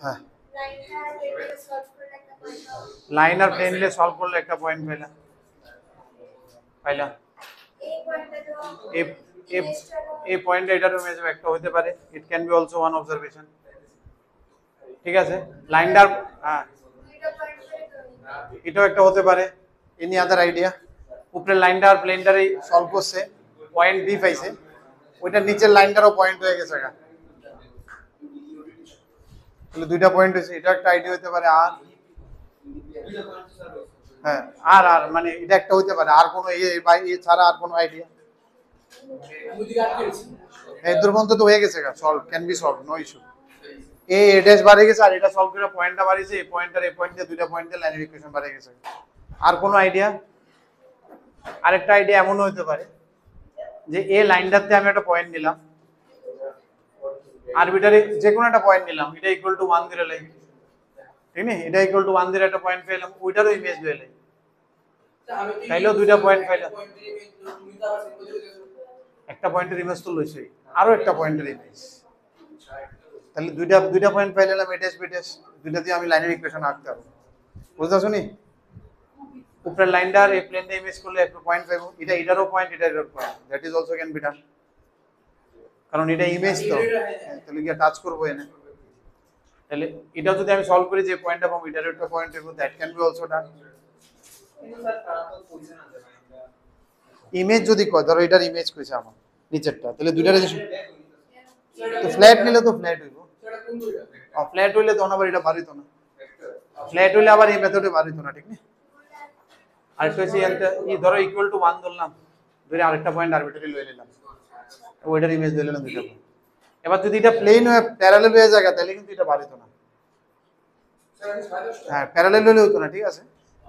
হ্যাঁ লাইন আর প্লেন দিয়ে সলভ করলে একটা পয়েন্ট পাইলা পাইলা এই পয়েন্ট এটারও ইমেজ একটা হতে পারে, it can be also one observation. ঠিক আছে, লাইনটার হ্যাঁ এটাও একটা হতে পারে। Any other idea? উপরের লাইনটা আর প্লেনটারই সলভ করছে, পয়েন্ট বি পাইছে, ওইটার নিচের লাইনটারও পয়েন্ট হয়ে গেছে গা, তাহলে দুইটা পয়েন্ট হয়েছে। এটা একটা আইডিয়া হতে পারে। আর হ্যাঁ আর মানে এটা একটা হতে পারে। আর কোনো এ ছাড়া আর কোনো আইডিয়া? এই দুর্বন্ত তো হয়ে গেছে গা, solve, can be solve, no issue. এ ড্যাশ বাড়ে গেছে আর এটা সলভ করে পয়েন্টটা বাড়িয়েছে, এই পয়েন্ট আর এই পয়েন্ট দিয়ে দুইটা পয়েন্ট দিয়ে লাইনের ইকুয়েশন বাড়ে গেছে। আর কোনো আইডিয়া? আরেকটা আইডিয়া এমনও হতে পারে যে এই লাইনটাতে আমি একটা পয়েন্ট নিলাম, আরবিটারি যে কোনো একটা পয়েন্ট নিলাম, এটা ইকুয়াল টু 1 ধরে লাইন, ঠিক না? এটা ইকুয়াল টু 1 ধরে একটা পয়েন্ট পেলাম, ওইটারও ইমেজ ধরে লাইন, তাইলেও দুইটা পয়েন্ট পাইলাম। একটা পয়েন্টের ইমেজ তো লইছি, আরো একটা পয়েন্টের ইমেজ, তাহলে দুইটা পয়েন্ট পাইলাম, এডেস বিডেস দুইটা দিয়ে আমি লাইনের ইকুয়েশন আঁকতে পারবো। বুঝতে শুনি উপরের লাইনটা আর এই প্লেনটা ইমেজ করলে একটা পয়েন্ট পাবো, এটা এটারও পয়েন্ট, এটারও point, that is also can be done, কারণ এটা ইমেজ তো, তাহলে কি টাচ করবো এনে, তাহলে এটা যদি আমি সলভ করি যে পয়েন্টটা পাবো, এটার একটা পয়েন্ট পাবো, that can be also done. Image যদি কয়, ধরো এটার ইমেজ কইছে আমার নিচেরটা, তাহলে দুইটা রেজিস্ট্রেশন তো ফ্ল্যাট নিলে তো ফ্ল্যাট হইব, ফ্ল্যাট হইলে তো আবার এটা বাড়িতো না, ফ্ল্যাট হইলে আবার এই মেথডে বাড়িতো না, ঠিক না? আর কইছি এই ধরো ইকুয়াল টু 1 ধরলাম, ধরে আরেকটা পয়েন্ট আরবিটারি লয়ে নিলাম, ওইটার ইমেজ লয়ে নিলাম দুইটা পয়েন্ট। এবার যদি এটা প্লেন হয়ে প্যারালাল হয়ে যায় তাহলে কিন্তু এটা বাড়িতো না, হ্যাঁ প্যারালাল হলে হতো না, ঠিক আছে?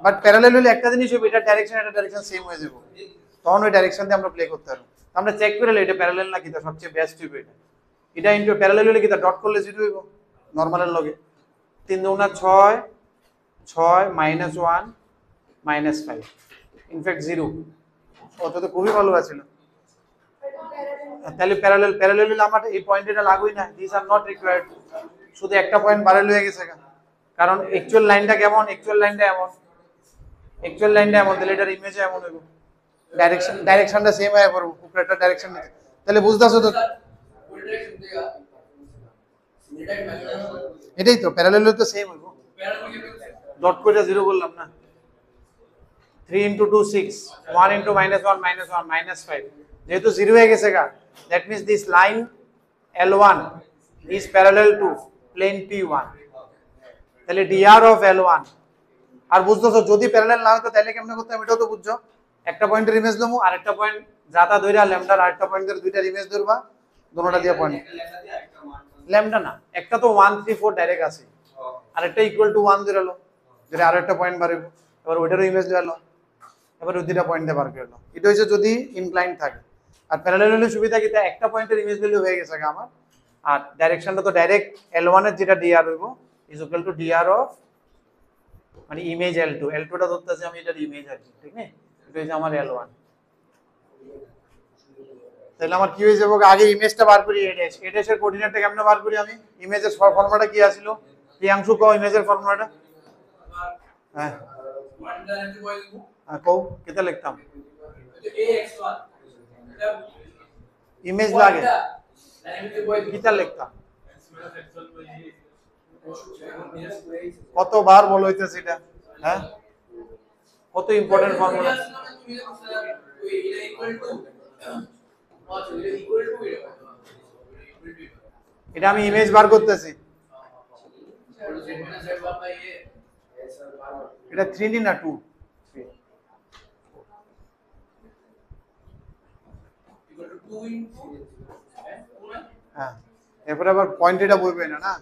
বাট প্যারালাল হলে একটা জিনিস হবে, এটা ডাইরেকশন এটা ডাইরেকশন সেম হয়ে যাবে, তখন ওই ডাইরেকশন দিয়ে আমরা প্লে করতে পারবো। আমরা চেক করে নিই এটা প্যারালাল না কিটা, সবচেয়ে বেস্ট হবে এটা। এটা ইনটু প্যারালাল হলে কিটা ডট করলে 0 হইব নরমালের লগে, 3 দুগুণা 6 6 -1 -5 ইনফ্যাক্ট 0, ওটা তো খুবই ভালো আছিল। তাহলে প্যারালাল হলে আমার এই পয়েন্ট এটা লাগুই না, দিস আর নট রিকোয়ার্ড, শুধু একটা পয়েন্ট বাড়াল হয়ে গেছে, কারণ অ্যাকচুয়াল লাইনটা কেমন, অ্যাকচুয়াল লাইনটা এমন, অ্যাকচুয়াল লাইনটা এমন, তাহলে এটার ইমেজ এমন হইব, ডাইরেকশনটা সেম হয়ে পড়ব, উপরেরটা ডাইরেকশন নিতে, তাহলে বুঝতাছো তো? এটাই তো প্যারালাল হলে তো সেম হইব, ডট করে 0 বললাম না, 3 × 2 6 1 × -1 -1 -5, যেহেতু 0 হয়ে গেছে গা, that means this line L1 is parallel to plane P1, তাহলে dr of L1। আর বুঝতেছো যদি প্যারালাল না হতো তাহলে কেমনে করতাম, এটাও তো বুঝছো, একটা পয়েন্টের ইমেজ লমু আর একটা পয়েন্ট যাতা ধইরা ল্যামডার আরেকটা পয়েন্টের দুইটার ইমেজ ধরবা, দুটোটা দিয়ে পয়েন্ট, ল্যামডা না, একটা তো 1 3 4 ডাইরেক্ট আছে, আরেকটা ইকুয়াল টু 1 ধরালো, ধরে আরেকটা পয়েন্ট বাড়াইবো, এবার ওইটারও ইমেজ ধরালো, এবার ওই দুইটা পয়েন্ট দিয়ে বার করে নাও। এটা হচ্ছে যদি ইনক্লাইন থাকে, আর প্যারালাল হলে সুবিধা কি, একটা পয়েন্টের ইমেজ ভ্যালু হয়ে গেছে আমার, আর ডাইরেকশনটা তো ডাইরেক্ট L1 এর যেটা dr হইব is equal to dr of মানে ইমেজ L2, L2টা ধরতেছি আমি, এটার ইমেজ আছে, ঠিক না? এটা হচ্ছে আমার L1। তাহলে আমার কি হয়ে যাবে, আগে ইমেজটা বার করি, এডেস এর কোঅর্ডিনেটটা কেমনে বার করি আমি, ইমেজের ফর্মুলাটা কি আছিল, প্রিয়াংশু কও ইমেজের ফর্মুলাটা। হ্যাঁ কও কেটা লিখতাম, ইমেজ লাগে কিটা লিখতাম, কতবার বলো হইতেছে এটা, হ্যাঁ কত ইম্পর্টেন্ট ফর্মুলা, এটা আমি ইমেজ বার করতেছি, এটা 3D না 2, হ্যাঁ এরপরে আবার পয়েন্ট এটা বইবে না, না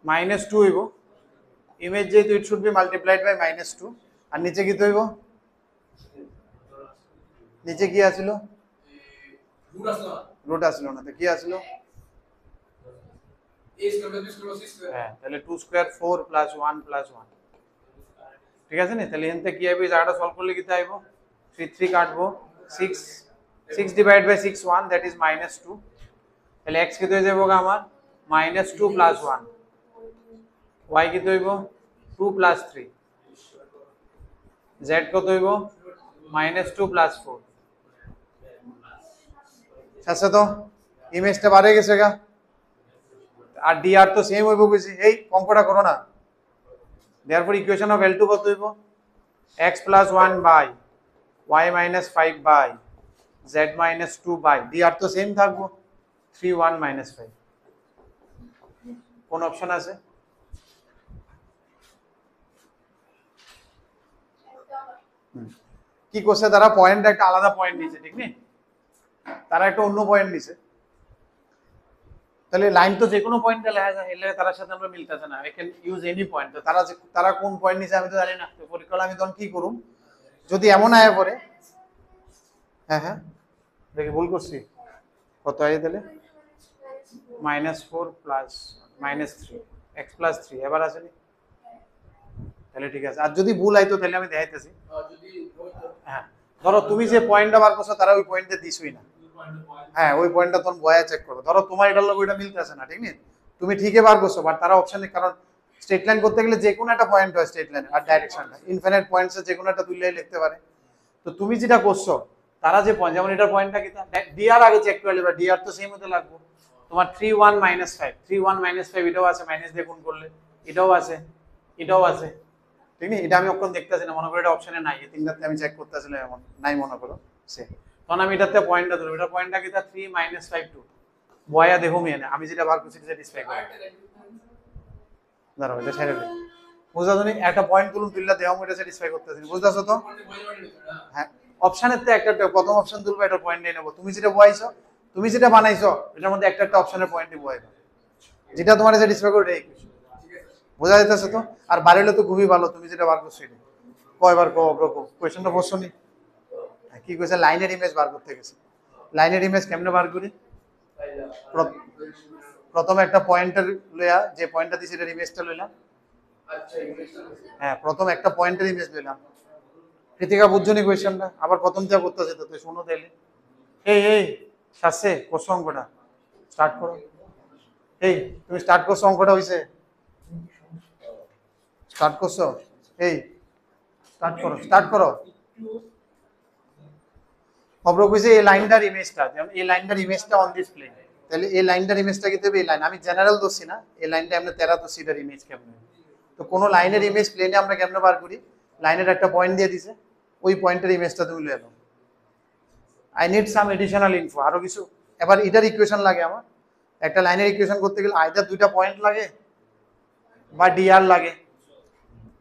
-2 হইব, ইমেজ যেহেতু it should be multiplied by -2, আর নিচে কি হইব, নিচে কি আছিল, রুট আসলো না, তো কি আসলো, হ্যাঁ তাহলে 2 স্কয়ার 4 + 1 + 1, ঠিক আছে না? তাহলে এখানে কি আইবো, এই জায়গাটা সলভ করলে কি আইবো, 3 3 কাটবো, 6 ডিভাইড বাই 6 1, দ্যাট ইজ -2। তাহলে x কি হয়ে যাবো আমার -2 প্লাস 1, y কি হইব 2 প্লাস 3, z কত হইব -2 প্লাস 4। আচ্ছা তো ইমেজটা বাড়ে গেছে গা, আর dr তো সেম হইব কইছি, এই অঙ্কটা করো না। therefore ইকুয়েশন অফ L2 কত হইব, x plus 1 by y minus 5 by z minus 2 by dr তো সেম থাকবো 3 1 minus 5। কোন অপশন আছে? কি করছে তারা, পয়েন্ট একটা আলাদা পয়েন্ট নিছে, ঠিক নেই, তারা একটা অন্য পয়েন্ট নিছে। তাহলে লাইন তো যে কোনো পয়েন্টে লেখা যায়, এলে তার সাথে আমরা মিলতেছে না, I can use any point. তো তারা কোন পয়েন্ট নিছে আমি তো জানি না, তো পরীক্ষা আমি তখন কি করুম, যদি এমন আয়া পড়ে, হ্যাঁ হ্যাঁ দেখি ভুল করছি, কত আয় তাহলে -4 প্লাস -3 x প্লাস 3 এবার আসেনি, তাহলে ঠিক আছে। আর যদি ভুল আইতো তাহলে আমি দেখাইতেছি, হ্যাঁ ধরো তুমি যে পয়েন্টটা বার করছো তারা ওই পয়েন্টে দিছই না, হ্যাঁ ওই পয়েন্টটা তখন বয়া চেক করো, ধরো তোমার এটার লগে ওইটা মিলতেছে না, ঠিক নেই, তুমি ঠিকই বার করছো বাট তারা অপশনে, কারণ স্ট্রেট লাইন করতে গেলে যে কোনো একটা পয়েন্ট হয় স্ট্রেট লাইন, আর ডাইরেকশনটা ইনফিনিট পয়েন্টসে যে কোনো একটা তুললেই লিখতে পারে। তো তুমি যেটা করছো, তারা যে পয়েন্ট, যেমন এটার পয়েন্টটা কি, ডিআর আগে চেক করে নেবা, ডিআর তো সেম হতে লাগবে তোমার 3 1 -5, 3 1 -5 এটাও আছে, মাইনাস দিয়ে গুণ করলে এটাও আছে, এটাও আছে, ঠিক না? এটা আমি অক্ষণ দেখতেছি না, মনে করো এটা অপশনে নাই, এই তিনটাতে আমি চেক করতেছিলাম, এমন নাই মনে করো সে, তখন আমি এটাতে পয়েন্টটা ধরবো, এটার পয়েন্টটা কি, 3 -5 2 বয়া দেখো মেনে আমি যেটা বার করছি স্যাটিসফাই করে, দাঁড়াও এটা ছেড়ে দিই, বুঝা তুমি একটা পয়েন্ট তুলুন, তুললা দেহ এটা স্যাটিসফাই করতেছি, বুঝতেছো তো? হ্যাঁ অপশনের তো একটা প্রথম অপশন তুলবা, এটা পয়েন্ট নিয়ে নেবো, তুমি যেটা বয়াইছো, তুমি যেটা বানাইছো এটার মধ্যে একটা অপশনের পয়েন্ট বয়াইবা, যেটা তোমার স্যাটিসফাই করে এটাই বোঝা যাইতেছে তো? আর বাড়িলে তো খুবই ভালো, তুমি যেটা বার করছো এটা কয়বার কো কোয়েশ্চনটা বসছো নি, কি কইছে, লাইনের ইমেজ বার করতে গেছে, লাইনের ইমেজ কেমনে বার করি, প্রথমে একটা পয়েন্টার লইয়া, যে পয়েন্টটা দিছি এটার ইমেজটা লইলাম, হ্যাঁ প্রথম একটা পয়েন্টের ইমেজ লইলাম। কৃতিকা বুঝছনি কোয়েশ্চনটা, আবার প্রথম থেকে করতেছে তো, তুই শুনো তাইলে, এই শাসে করছো অঙ্কটা, স্টার্ট করো, এই তুমি স্টার্ট করছো, অঙ্কটা হইছে, স্টার্ট করছো, এই স্টার্ট করো। খবর কইছে এই লাইনটার ইমেজটা, যেমন এই লাইনটার ইমেজটা অন দিস প্লেন, তাহলে এই লাইনটার ইমেজটা কি দেবে, এই লাইন আমি জেনারেল দছি না, এই লাইনটা আমরা তেরা তো সিটার ইমেজ কেমনে, তো কোন লাইনের ইমেজ প্লেনে আমরা কেমনে বার করি, লাইনের একটা পয়েন্ট দিয়ে দিছে, ওই পয়েন্টের ইমেজটা তুমি লয়ে নাও। I need some additional info, আরো কিছু, এবার এটার ইকুয়েশন লাগে আমার, একটা লাইনের ইকুয়েশন করতে গেলে আইদার দুইটা পয়েন্ট লাগে বা ডিআর লাগে।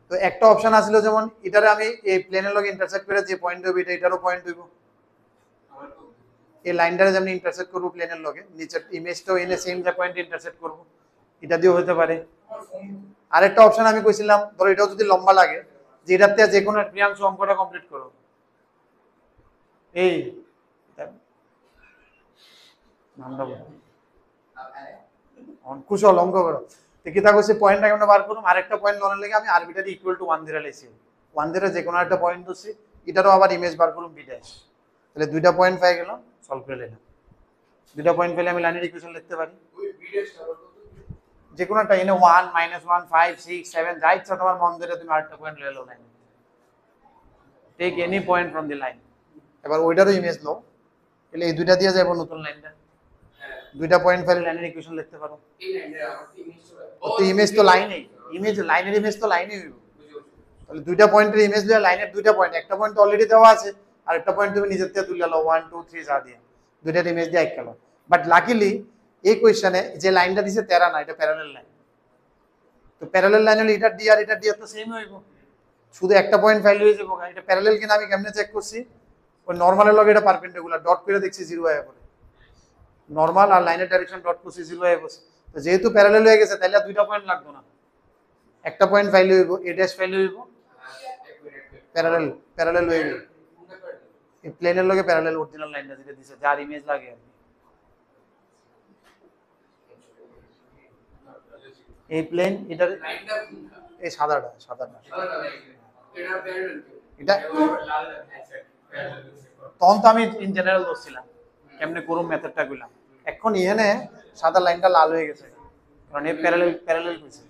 তো একটা অপশন আসছিল, যেমন এটারে আমি এই প্লেনের লগে ইন্টারসেক্ট করে যে পয়েন্ট হবে, এটারও পয়েন্ট হইব, এই লাইনটারে যেমন ইন্টারসেক্ট করব প্লেনের লগে, নিচের ইমেজটাও এনে সেম যে পয়েন্টে ইন্টারসেক্ট করব, এটা দিয়েও হতে পারে। আরেকটা অপশন আমি কইছিলাম, ধরো এটাও যদি লম্বা লাগে, যে এটাতে যে কোনো প্রিয়াংশ অঙ্কটা কমপ্লিট করো, এই নামটা বলো, কুশল অঙ্ক করো, তো কি তা কইছে পয়েন্টটা কেমন বার করুম, আরেকটা পয়েন্ট লনের লাগে আমি আরবিটারি ইকুয়াল টু 1 ধরে লাইছি, 1 ধরে যে কোনো একটা পয়েন্ট দছি, এটারও আবার ইমেজ বার করুম বি ড্যাশ, তাহলে দুইটা পয়েন্ট পাই গেলাম, সলভ করে নিলাম, দুইটা পয়েন্ট পেলে আমি লাইনের ইকুয়েশন লিখতে পারি, যে কোনো একটা এনে 1 -1 5 6 7 যা ইচ্ছা তোমার মন ধরে তুমি আরেকটা পয়েন্ট লয়ে নাও লাইনে, take any point from the line, এবার ওইটারও ইমেজ নাও, তাহলে এই দুইটা দিয়ে যাবো নতুন লাইনটা, দুইটা পয়েন্ট ফেলে লাইনের ইকুয়েশন লিখতে পারো, তো ইমেজ তো লাইনেই, ইমেজ লাইনের ইমেজ তো লাইনেই হইব, তাহলে দুইটা পয়েন্টের ইমেজ লইয়া লাইনের দুইটা পয়েন্ট, একটা পয়েন্ট অলরেডি দেওয়া আছে, আর একটা পয়েন্ট তুমি নিজের থেকে তুলে নাও 1 2 3 যা দিয়ে, দুইটার ইমেজ দিয়ে আইকালো। বাট লাকিলি এই কোশ্চেনে যে লাইনটা দিছে তেরা না, এটা প্যারালাল লাইন, তো প্যারালাল লাইন হলে এটা ডি আর এটা ডি তো সেম হইব, শুধু একটা পয়েন্ট ফাইল হয়ে যাবো, এটা প্যারালাল কিনা আমি কেমনে চেক করছি, ওই নরমালের লগে এটা পারপেন্ডিকুলার, ডট করে দেখছি 0 আয়া পড়ে, নরমাল আর লাইনের ডাইরেকশন ডট করছি 0 আয়া পড়ছে, তো যেহেতু প্যারালাল হয়ে গেছে তাহলে দুইটা পয়েন্ট লাগবে না, একটা পয়েন্ট ফাইল হইব, এ ড্যাশ ফাইল হইব, প্যারালাল হয়ে গেল, এই প্লেনের লগে প্যারালাল অরিজিনাল লাইনটা যেটা দিছে, যার ইমেজ লাগে আর এই প্লেন, এটার এই সাদাটা এটা তখন তো আমি ইন জেনারেল ধরছিলাম কেমনে করুম মেথডটা কইলাম এখন এখানে সাদা লাইনটা লাল হয়ে গেছে কারণ এই প্যারালাল কইছে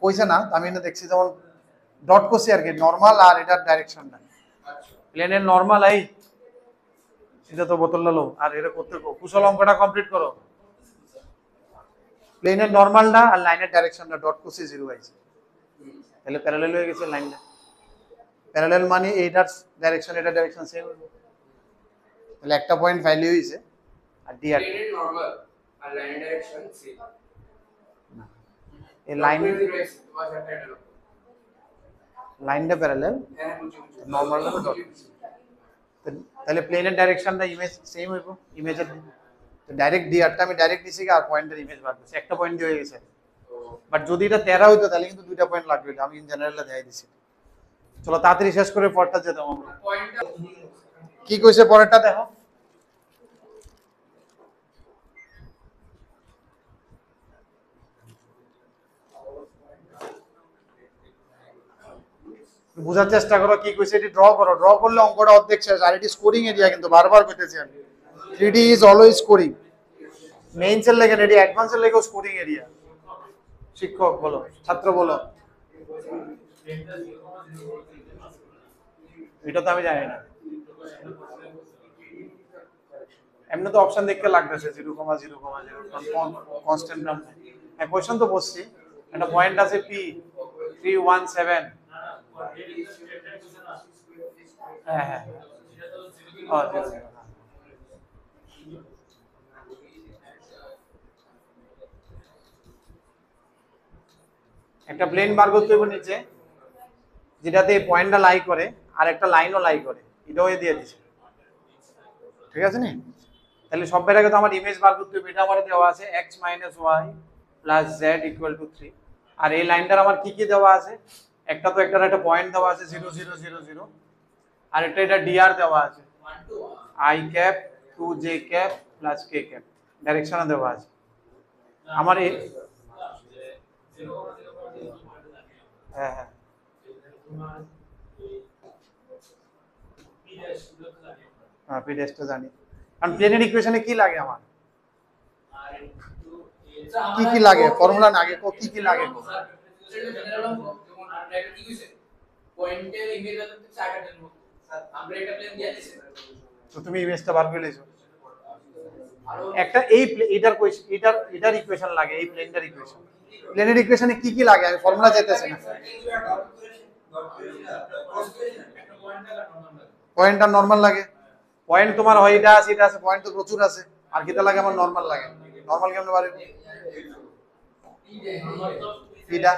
কইছে না আমি এনে দেখছি যেমন ডট করছি আর কি নরমাল আর এটার ডাইরেকশনটা প্লেনের নরমাল এই এটা তো বোতল লো আর এটা করতে কুশল অঙ্কটা কমপ্লিট করো প্লেনের নরমালটা আর লাইনের ডাইরেকশনটা ডট করছি 0 আইছে তাহলে প্যারালাল হয়ে গেছে লাইনটা প্যারালাল মানে এইটার ডাইরেকশন এটা ডাইরেকশন সেম হবে তাহলে একটা পয়েন্ট ভ্যালু হইছে আর ডি আর প্লেনের নরমাল আর লাইনের ডাইরেকশন সেম না এই লাইনটা প্যারালাল হ্যাঁ বুঝছি নরমালটা ডট তাহলে প্লেনের ডাইরেকশনটা ইমেজ সেম হইব ইমেজের তো ডাইরেক্ট ডি আরটা আমি ডাইরেক্ট দিছি আর পয়েন্টের ইমেজ বার করছি একটা পয়েন্ট দিয়ে হয়ে গেছে বাট যদি এটা 13 হইতো তাহলে কিন্তু দুইটা পয়েন্ট লাগবে আমি ইন জেনারেলে দেখাই দিছি চলো তাড়াতাড়ি শেষ করে পরেরটা যেতাম আমরা পয়েন্টটা কি কইছে পরেরটা দেখো বুঝার চেষ্টা করো কি কইছে এটি ড্র করো ড্র করলে অঙ্কটা অর্ধেক শেষ আর এটি স্কোরিং এরিয়া কিন্তু বারবার কইতেছি আমি 3D ইজ অলওয়েজ স্কোরিং মেইনসের লেগে এটি অ্যাডভান্সের লেগেও স্কোরিং এরিয়া শিক্ষক বলো ছাত্র বলো এটা তো আমি জানি না এমনি তো অপশন দেখতে লাগতেছে 0,0,0 কনস্ট্যান্ট নাম হ্যাঁ কোশ্চেন তো বসছি একটা পয়েন্ট আছে P 317 হ্যাঁ হ্যাঁ একটা প্লেন বার করতে হবে নিচে যেটাতে এই পয়েন্টটা লাই করে আর একটা লাইনও লাই করে এটাও দিয়ে দিছে ঠিক আছে নি তাহলে সবের আগে তো আমার ইমেজ বার করতে হবে এটা আমার দেওয়া আছে x - y + z = 3 আর এই লাইনটার আমার কি কি দেওয়া আছে একটা তো একটা পয়েন্ট দেওয়া আছে 0 0 0 0 আর এটা dr দেওয়া আছে 1 to i cap 2j cap + k cap ডাইরেকশনে দেওয়া আছে আমার এই হ্যাঁ হ্যাঁ হ্যাঁ পি ড্যাশটা জানি কারণ প্লেনের ইকুয়েশনে কি লাগে আমার কি কি লাগে ফর্মুলা না আগে কি কি লাগে পয়েন্টের ইমেজ আছে 4টার মতো আমরা এটা প্লেন দিয়ে দিছি তো তুমি ইমেজটা বার করে লইছো একটা এই এটার ইকুয়েশন লাগে এই প্লেনটার ইকুয়েশন প্লেনের ইকুয়েশনে কি কি লাগে আমি ফর্মুলা যেতেছি না পয়েন্টটা নরমাল লাগে পয়েন্ট তোমার হয় এটা আছে পয়েন্ট তো প্রচুর আছে আর কিটা লাগে আমার নরমাল লাগে নরমাল কেমনে পারে এটা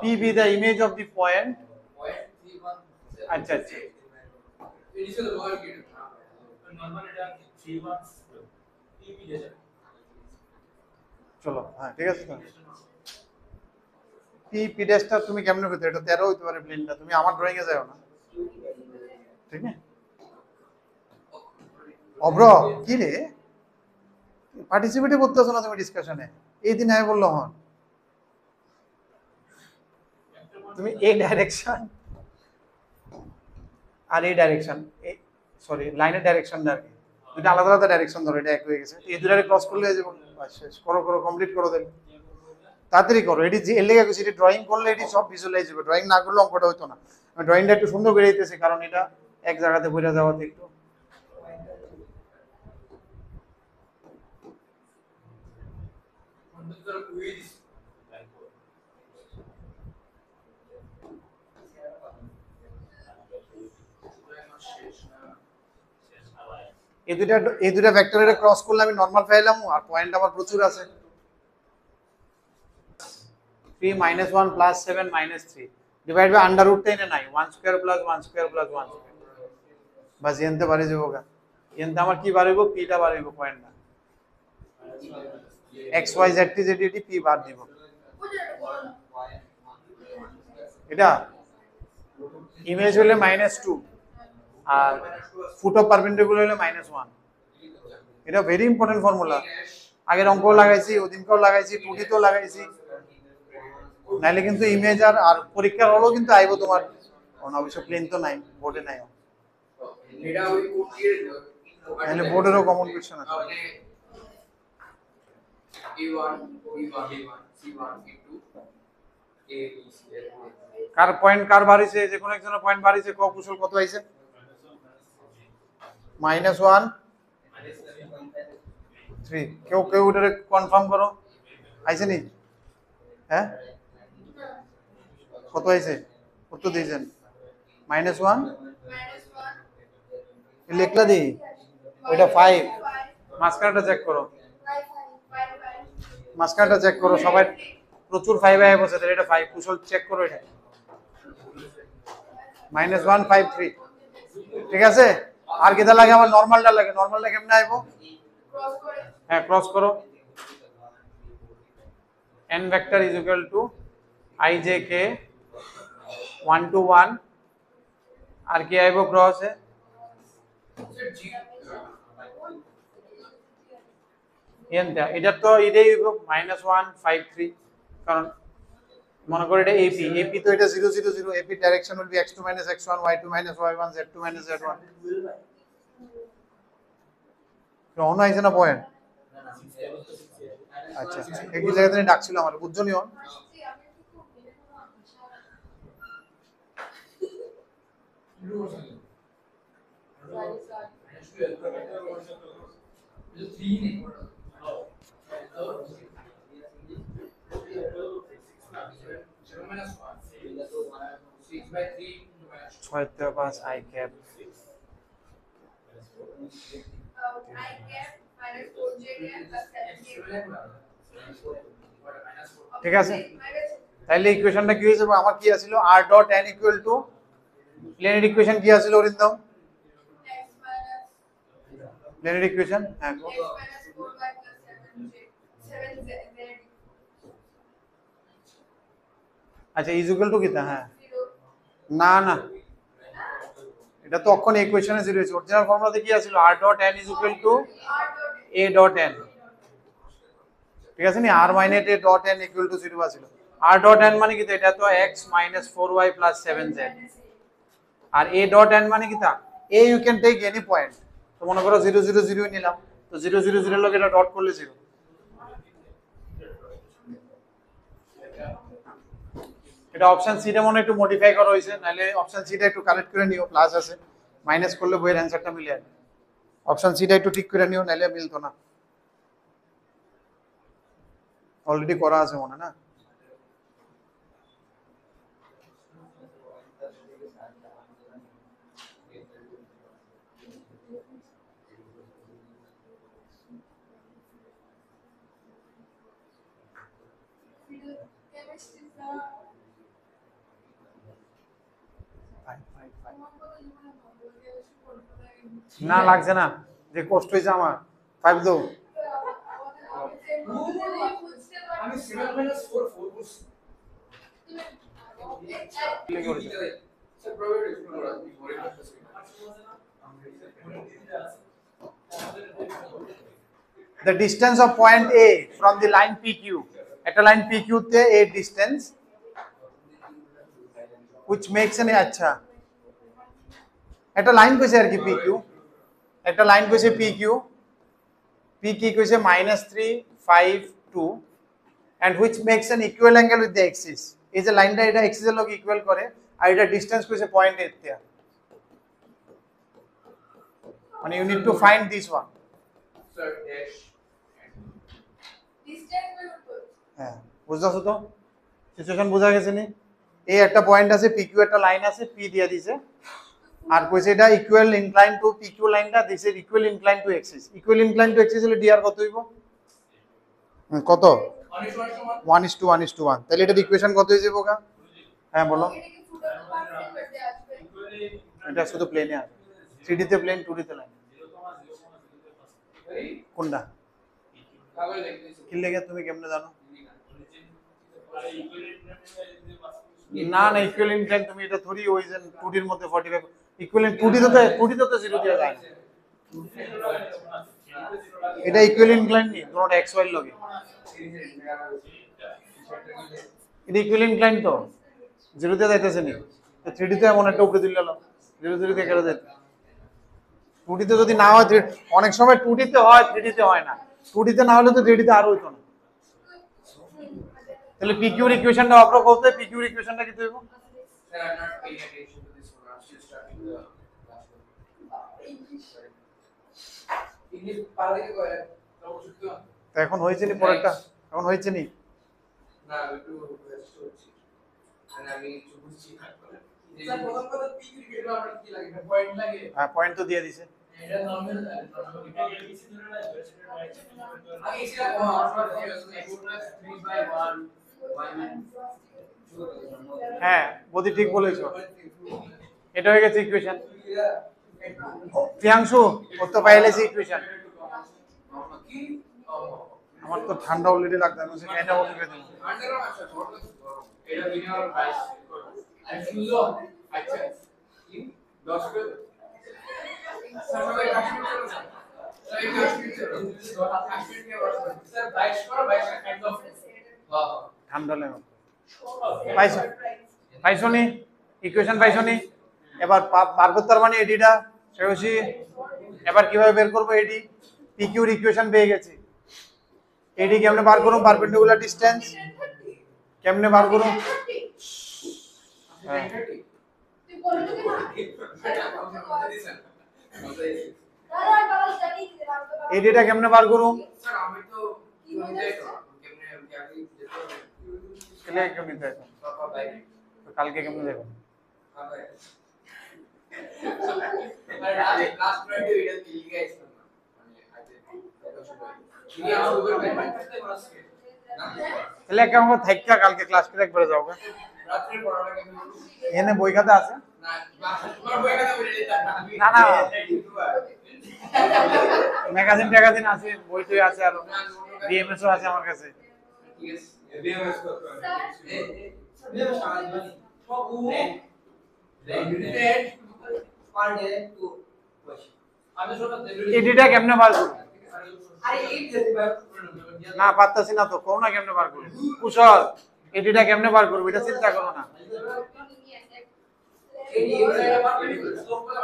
P be the image of the point আচ্ছা আচ্ছা চলো হ্যাঁ ঠিক আছে পি ড্যাশটা তুমি কেমনে করতে এটা 13 হইতে পারে প্লেনটা তুমি আমার ড্রয়িং এ যাও না ঠিক আছে অব্র কি রে পার্টিসিপেটই করতেছ না তুমি ডিসকাশনে এই দিন আমি বললো হন তুমি এই ডাইরেকশন আর এই ডাইরেকশন সরি লাইনের ডাইরেকশনটা আর কি দুটো আলাদা আলাদা ডাইরেকশন ধরো এটা এক হয়ে গেছে এই দুটারে ক্রস করলে হয়ে যাবে শেষ করো কমপ্লিট করো তাহলে তাড়াতাড়ি করো এটি যে এর লেগে গেছে এটি ড্রয়িং করলে এটি সব ভিজুয়ালাইজ হবে ড্রয়িং না করলে অঙ্কটা হইতো না আমি ড্রয়িংটা একটু সুন্দর করে দিতেছি কারণ এটা এক জায়গাতে বইরা যাওয়াতে একটু এই দুটা ভেক্টরের ক্রস করলে আমি নরমাল পাইলাম আর পয়েন্ট আমার প্রচুর আছে 3 - 1 + 7 - 3 ডিভাইড বাই √ 10 নাই 1 স্কয়ার + 1 স্কয়ার + 1 স্কয়ার বাস এনতে পারে যাবোগা এনতে আমার কি বাড়াইবো পিটা বাড়াইবো পয়েন্ট না x y z t z t p বার দিব এটা ইমেজ হলে -2 আর ফুট অফ পারপেন্ডিকুলার হলে -1 এটা ভেরি ইম্পর্টেন্ট ফর্মুলা আগের অঙ্কও লাগাইছি ওদিনকেও লাগাইছি টুটিতেও লাগাইছি নাইলে কিন্তু ইমেজ আর পরীক্ষার হলো কিন্তু আইবো তোমার অবশ্য প্লেন তো নাই বোর্ডে নাই এটা ওই কোড দিয়ে নাইলে বোর্ডেরও কমন কোশ্চেন আছে A1 B1 C1 B2 A B C কার পয়েন্ট কার বাড়িছে যে কোন একজনের পয়েন্ট বাড়িছে কুশল কত আইছে -1 3 কেউ কেউ ওটা কনফার্ম করো আইছে নি হ্যাঁ কত আইছে কত দিয়েছেন -1 লিখলা দি ওইটা 5 মাসকাটা চেক করো মাসকাটা চেক করো সবাই প্রচুর 5 আয় বসে তাহলে এটা 5 কুশল চেক করো এটা -153 ঠিক আছে আর কিটা লাগে আমার নরমালটা লাগে নরমালটা কেমনে আইবো ক্রস করে হ্যাঁ ক্রস করো n vector is equal to ijk 1 to 1 আর কি আইবো ক্রস এ এনটা এটা তো এটাই -153 কারণ মনে করে এটা AP AP তো এটা 0 0 0 AP direction will be x2 - x1 y2 - y1 z2 - z1 রহনা আইছে না পয়েন্ট আচ্ছা একই জায়গাতে ডাকছিল আমার বুঝছনি হন ছয়তে পাস আই ক্যাপ ঠিক আছে তাহলে ইকুয়েশনটা কি হয়ে যাবে আমার কি আছিল r dot n equal to প্লেনের ইকুয়েশন কি আছিল অরিন্দম প্লেনের ইকুয়েশন হ্যাঁ আচ্ছা ইজ ইকুয়াল টু কিটা হ্যাঁ না না এটা তো অক্ষণ ইকুয়েশনে 0 হয়েছে অরিজিনাল ফর্মুলাতে কি আছিল r dot n is equal to a dot n ঠিক আছে নি r minus a dot n equal to 0 আছিল r ডট n মানে কি এটা তো x minus 4y plus 7z আর a ডট n মানে কি তা a you can take any point তো মনে করো 0 0 0 নিলাম তো 0 0 0 এর লগে এটা ডট করলে 0 এটা অপশন সি টা মনে একটু মডিফাই করা হয়েছে নালে অপশন সি টা একটু কালেক্ট করে নিও প্লাস আছে মাইনাস করলে বইয়ের অ্যানসারটা মিলে যাবে অপশন সি টা একটু ঠিক করে নিও নালে মিলতো না অলরেডি করা আছে মনে না না লাগছে না যে কষ্ট হয়েছে আমার 5 দাও আমি 7 - 4 4 করছি কি করেছে স্যার প্রবাবিলিটি করা the distance of point A from the line PQ একটা লাইন PQ তে a distance which makes an আচ্ছা একটা লাইন কইছে আর কি PQ একটা লাইন কইছে PQ PQ কইছে -3 5 2 and which makes an equal angle with the axis এই যে লাইনটা এটা axis এর লগে ইকুয়াল করে আর এটা ডিসটেন্স কইছে পয়েন্ট A তে মানে you need to find this one sir dash হ্যাঁ বুঝছো তো সিচুয়েশন বোঝা গেছে নি এই একটা পয়েন্ট আছে PQ একটা লাইন আছে P দিয়া দিছে আর কইছে এটা ইকুয়াল ইনক্লাইন টু PQ লাইনটা this is equal incline two axis equal incline two axis হলে dr কত হইব কত 1:1 তাহলে এটার ইকুয়েশন কত হয়ে যাবে গা হ্যাঁ বলো এটা শুধু প্লেনে আছে 3D তে প্লেন 2D তে লাইন কোনটা কাগজ লিখতেছি কি লেগে তুমি কেমনে জানো না না ইকুয়াল ইনক্লাইন তুমি এটা থরি ওই যে 2D এর মধ্যে 45 ইকুয়াল 2D তো 0 দেওয়া যায় না এটা ইকুয়াল ইনক্লাইন নি তোমার xy এর লগে এটা ইকুইভ্যালেন্ট লাইন তো জিরোতে যাইতেছে নি, তো 3D তে এমন একটা উপরে তুলে গেল, 0 তে কেটে যেত। 2D তে যদি না হয়, অনেক সময় 2D তে হয় 3D তে হয় না, 2D তে না হলে তো 3D তে আরো হইতো না। তাহলে পিকিউর ইকুয়েশনটা অপ্রক হতে, পিকিউর ইকুয়েশনটা কি দেব? Sir, I'm not paying attention to this one. I'm still starting the last one. English পারলে কি করে? সমস্যা কি? তো এখন হয়েছে নি পরেরটা? এখন হয়েছে নি? না, একটু রেস্ট করছি। মানে আমি একটু বুঝছি না। স্যার প্রথম কথা পিক ক্রিকেটে আপনার কি লাগে? পয়েন্ট লাগে? হ্যাঁ, পয়েন্ট তো দিয়ে দিছে। এটা নরমাল এবিসি ধরে না আগে এসে আমরা 3/1 হ্যাঁ, বদি ঠিক বলেছো, এটা হয়ে গেছে ইকুয়েশন। প্রিয়াংশু ও তো পাইলেছে ইকুয়েশন। কি আমার তো ঠান্ডা অলরেডি লাগছে, আমি এটা বলতে পেরে দেবো। আন্ডার আচ্ছা এটা মিনিমাম প্রাইস আর ফিউজো আচ্ছা কি 10 করে স্যার সবাই কাশ্মীর চলো স্যার এই কাশ্মীর চলো কাশ্মীর কে বলছো স্যার 22 করো 22 কাইন্ড অফ বাহ ঠান্ডা লাগে। পাইছো? পাইছো নি ইকুয়েশন? পাইছো নি? এবার বার করতে পারবা নি এডিটা সেওসি। এবার কিভাবে বের করব এডি? পিকিউর ইকুয়েশন পেয়ে গেছি। এডি কেমনে বার করব? পারপেন্ডিকুলার ডিসটেন্স কেমনে বার করব? হ্যাঁ, এডিটা কেমনে বার করব? স্যার আমি তো কেমনে আমি কেলে কেমনে দেখ পাপা ভাই তো কালকে কেমনে দেব? আরে লাস্ট ফ্রাইডে এটা লিখে আইছিলাম না মানে আজকে এটা সময় তিনি আমার উপর পেমেন্ট করতে পারছে না তাহলে কেমন থাইকা কালকে ক্লাস করে একবারে যাও গা। রাত্রে পড়াটা কেমন এনে বই খাতা আছে? না তোমার বই কথা বলে দিতাম না না, ম্যাগাজিন ট্যাগাজিন আছে, বই টই আছে, আর বিএমএস ও আছে আমার কাছে। ঠিক আছে বিএমএস কত বিএমএস সামাল বানি সব ও রেড পার ডে টু বসে আমি সব এডিটা কেমনে বার করব? আরে এই যেতে পার না পারতাছি না তো, কোন না কেমনে বার করব? কুশল এডিটা কেমনে বার করব এটা চিন্তা করো না। এই এটা পার স্লোপ করে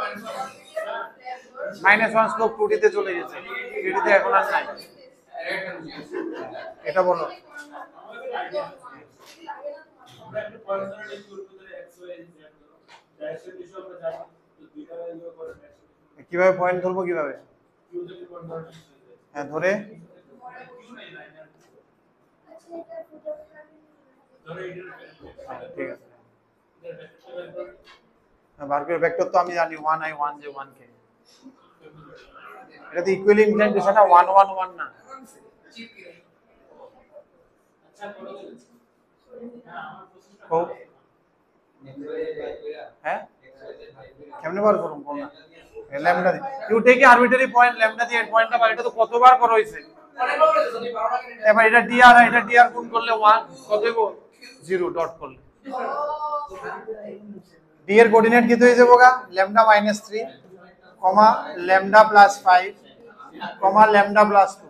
-1 স্লোপ 2D তে চলে গেছে, 3D তে এখন আর নাই। এটা বলো কিভাবে পয়েন্ট ধরবো? কিভাবে? হ্যাঁ, ধরে ঠিক আছে। বার করে ভেক্টর তো আমি জানি 1i 1j 1k, এটা তো ইকুয়ালিং ইনক্লিনেশন না, 1 1 1 না। ও হ্যাঁ, কেমনে বার করব? কোন না ল্যামডা দি you take arbitrary point, lambda দিয়ে পয়েন্টটা বার, এটা তো কতবার করা হইছে। এবার এটা ডিআর, এটা ডিআর গুণ করলে 1 কত হইব? 0 ডট করলে ডি এর কোঅর্ডিনেট কি হয়ে যাবে গা? Lambda -3 comma lambda +5 comma lambda +2।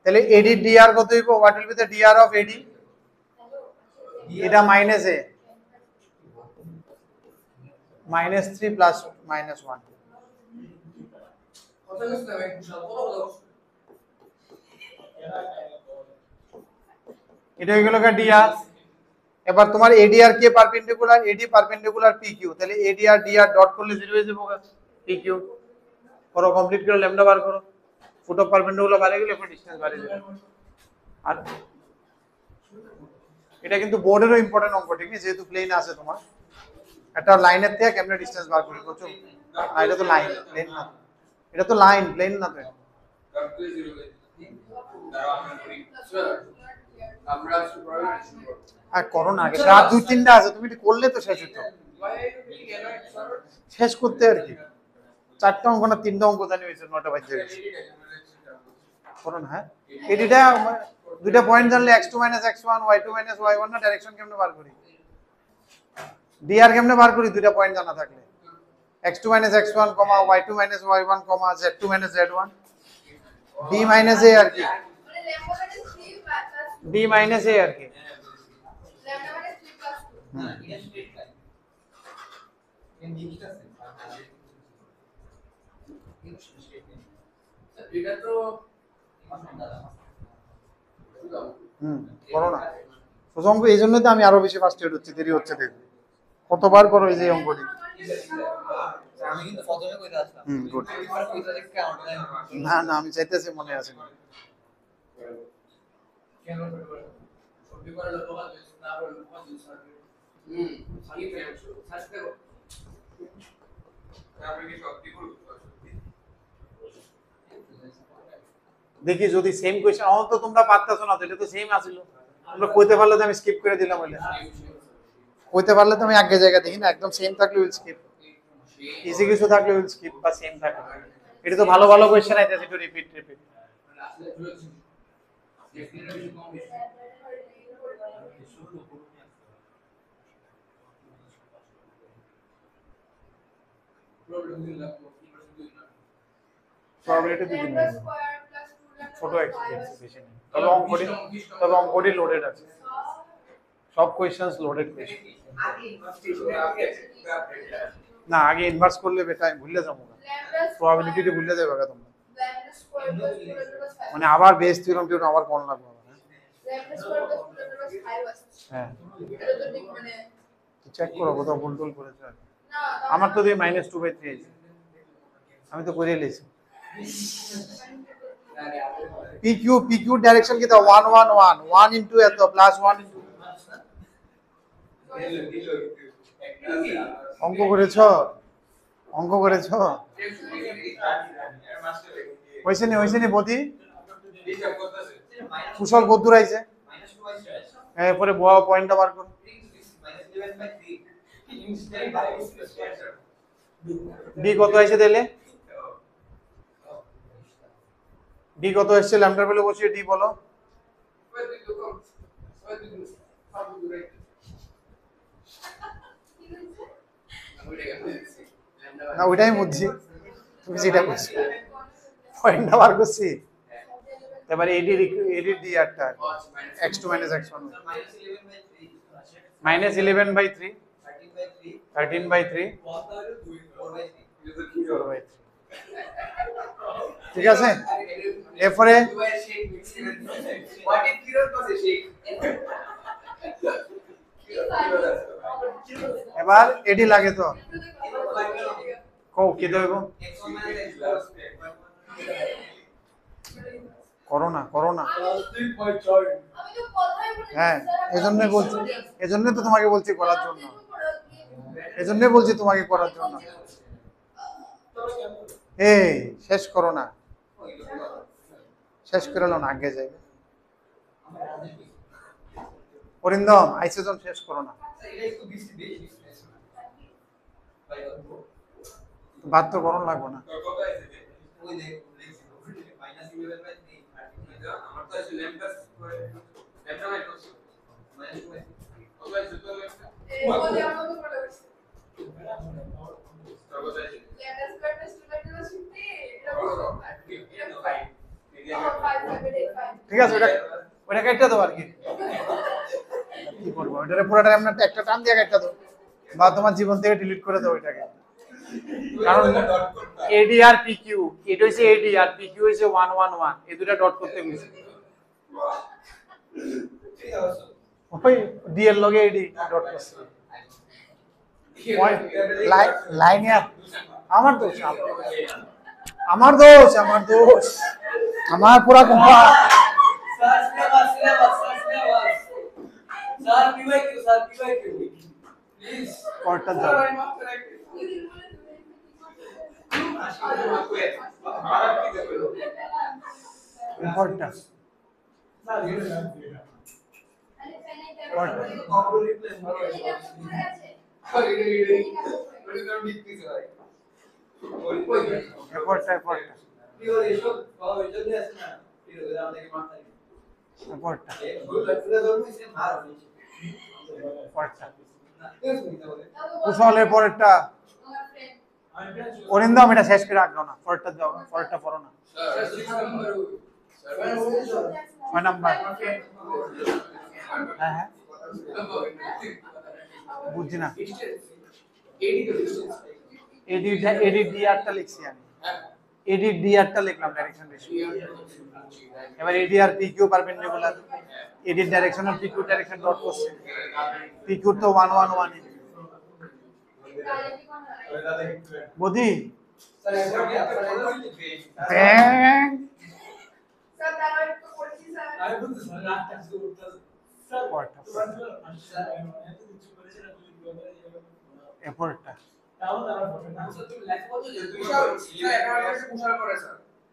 তাহলে এডি ডিআর কত হইব? What will be the DR of AD? এটা -a -3 প্লাস -1। কত গেছে ভাই কুশল কত এটা হয়ে গেল ডিআর। এবার তোমার এডিআর কে পারপেন্ডিকুলার? এডি পারপেন্ডিকুলার পিকিউ, তাহলে এডিআর ডিআর ডট করলে 0 হয়ে যাবে পিকিউ। করো, কমপ্লিট করে ল্যামডা বার করো। ফুট অফ পারপেন্ডিকুলার বাইরে গেলে এখন ডিসটেন্স বাইরে যাবে। আর এটা কিন্তু বোর্ডেরও ইম্পর্টেন্ট অঙ্ক, ঠিক আছে? যেহেতু প্লেন আছে তোমার, একটা লাইনের থেকে কেমনে ডিসটেন্স বার করি করছো? না, এটা তো লাইন, প্লেন না। এটা তো লাইন, প্লেন না তো। আমরা সুপারভাইজার আর করো না, আগে আর 2-3টা আছে, তুমি এটা করলে তো শেষ হতো। শেষ করতে আর কি 4টা অঙ্ক না 3টা অঙ্ক জানি হয়েছে, 9টা বাজে গেছে। করো না। হ্যাঁ, এডিটা দুইটা পয়েন্ট জানলে x2 - x1 y2 - y1 না ডাইরেকশন কেমনে বার করি? ডিআর কেমনে বার করি? দুইটা পয়েন্ট জানা থাকলে x2 - x1, y2 - y1, z2 - z1, d - a আর কি, d - a আর কি। না এটা স্ট্রেট লাইন এর মিক্সড আছে স্ট্রেট লাইন এটা তো করো না সোজা অঙ্ক এই জন্যই তো আমি আরো বেশি ফার্স্ট হচ্ছে দেরি হচ্ছে দেখো কতবার করো এই যে অঙ্কটি আমি কিন্তু প্রথমে কইতে আসলাম গুড এবার কইতে দেখে কাউন্ট না না আমি চাইতেছি মনে আছে কেন সবই করে লোক আছে না বলে লোক আছে সানি প্রেম শুরু সাথে করো আপনি কি সত্যি করুন দেখি যদি সেম কোশ্চেন অন তো তোমরা পারতাছো না তো এটা তো সেম আছিল তোমরা কইতে পারলে তো আমি স্কিপ করে দিলাম বলে কইতে পারলে তো আমি আগে জায়গা দেখি না একদম সেম থাকলে উইল স্কিপ ইজি কিছু থাকলে উইল স্কিপ বা সেম থাকলে এটা তো ভালো ভালো কোশ্চেন আইতাছে একটু রিপিট প্রবাবিলিটি দিন ছোট এক্সপেরিয়েন্স বেশি নেই তবে অঙ্কটি লোডেড আছে সব কোশ্চেনস লোডেড কোশ্চেন না আগে ইনভার্স করলে বেটা ভুলে যাবো না প্রবাবিলিটি ভুলে যাবে বাবা তোমরা মানে আবার বেস থিওরাম আবার কোন লাগবে হ্যাঁ চেক করো কোথাও ভুল টুল করেছে আমার তো দিয়ে -2/3 আছে আমি তো করে লিখছি PQ ডাইরেকশন কি দাও 1 1 1 1 ইনটু এত প্লাস 1 ইনটু অঙ্ক করেছো হইছে নি বদি কুশল কত দূর আইছে এরপরে বড় পয়েন্টটা বার করো বি কত আইছে দিলে ডি কত এসেছে ল্যামডার ভ্যালু বসিয়ে ডি বলো না ওইটাই বুঝছি তুমি যেটা করছো পয়েন্টটা বার করছি এবারে এডি ডি আরটা x2 - x1 -11/3 13/3 4/3 ঠিক আছে এরপরে এবার এডি লাগে তো কও কি দেব করো না হ্যাঁ এজন্যই তো তোমাকে বলছি করার জন্য এই শেষ করো না শেষ করে লো না আগে যাইবে পরিন্দম আইসোজন শেষ করো না বাদ তো করণ লাগবে না ঠিক আছে ওটা কাটটা দাও আর কি কি করব ওটারে পুরোটা আমরা একটা টান দিয়ে কাটটা দাও বা তোমার জীবন থেকে ডিলিট করে দাও ওইটাকে কারণ এডি আর পিকিউ এটা হইছে এডি আর পিকিউ হইছে 111 এই দুটো ডট করতে গেছে ওই ডি এর লগে এডি ডট করছে লাইনে আমার দোষ আমার পুরা কোম্পা স্যার পিওয়াইকিউ প্লিজ কর্তা যাও কর্তা কুশলের পরেরটা অরিন্দম এটা শেষ করে রাখো না পরেরটা দাও পরেরটা পড়ো না 6 নাম্বার হ্যাঁ বুঝছি না ডিসটেন্স এডি তো ডিসটেন্স এডিট ডিআরটা লিখছি আমি হ্যাঁ এডিট ডিআরটা লিখলাম ডাইরেকশন রেশিও এবার এডিআর পিকিউ পারপেন্ডিকুলার এডিট ডাইরেকশন আর পিকিউ ডাইরেকশন ডট করছে পিকিউ তো 111 এ বদি ব্যাং এরপরটা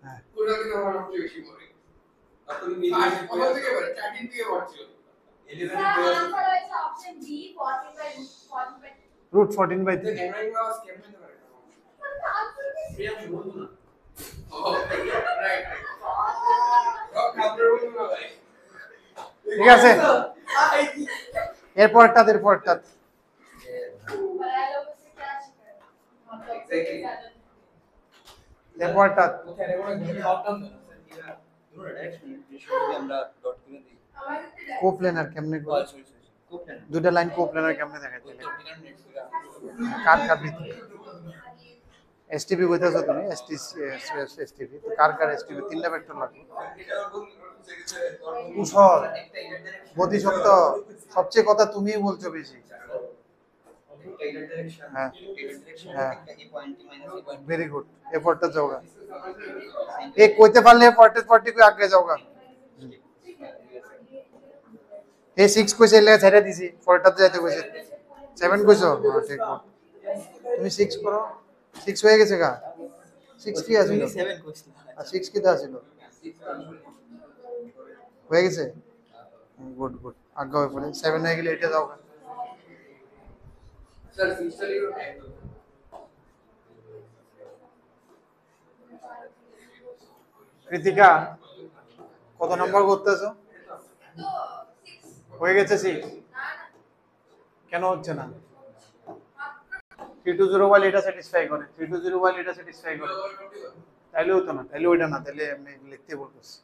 হ্যাঁ রুট 14/3 ঠিক আছে এরপরটা এরপরটা আমরা ডট করে দিই কোপ্লেনার কেমনে করে কোপ্লেনার দুইটা লাইন কোপ্লেনার কেমনে দেখাইতে কার ভিতরে এসটিপি কইতাছো তুমি এসটিপি তো কার এসটিপি তিনটা ভেক্টর লাগবে কুশল বোধিসত্ত্ব সবচেয়ে কথা তুমিই বলছো বেশি হ্যাঁ হ্যাঁ ভেরি গুড এফর্টটা যাওগা এ কইতে পারলে 40 কই আগে যাওগা এ 6 কইছে এলে ছেড়ে দিছি 4টাতে যাইতে কইছে 7 কইছো হ্যাঁ ঠিক তুমি 6 করো 6 হয়ে গেছে গা 6 কি আছে 7 কোশ্চেন আর 6 কি দা ছিল হয়ে গেছে গুড আগে হয়ে পড়ে 7 হয়ে গেলে এটা যাওগা স্যার সিস্টারই কৃতিকা কত নাম্বার করতেছো হয়ে গেছে 6 কেন হচ্ছে না 3201 এটা স্যাটিসফাই করে 3201 এটা স্যাটিসফাই করে তাইলে হতো না তাইলে ওইটা না তাইলে আমি লিখতে বলতেছি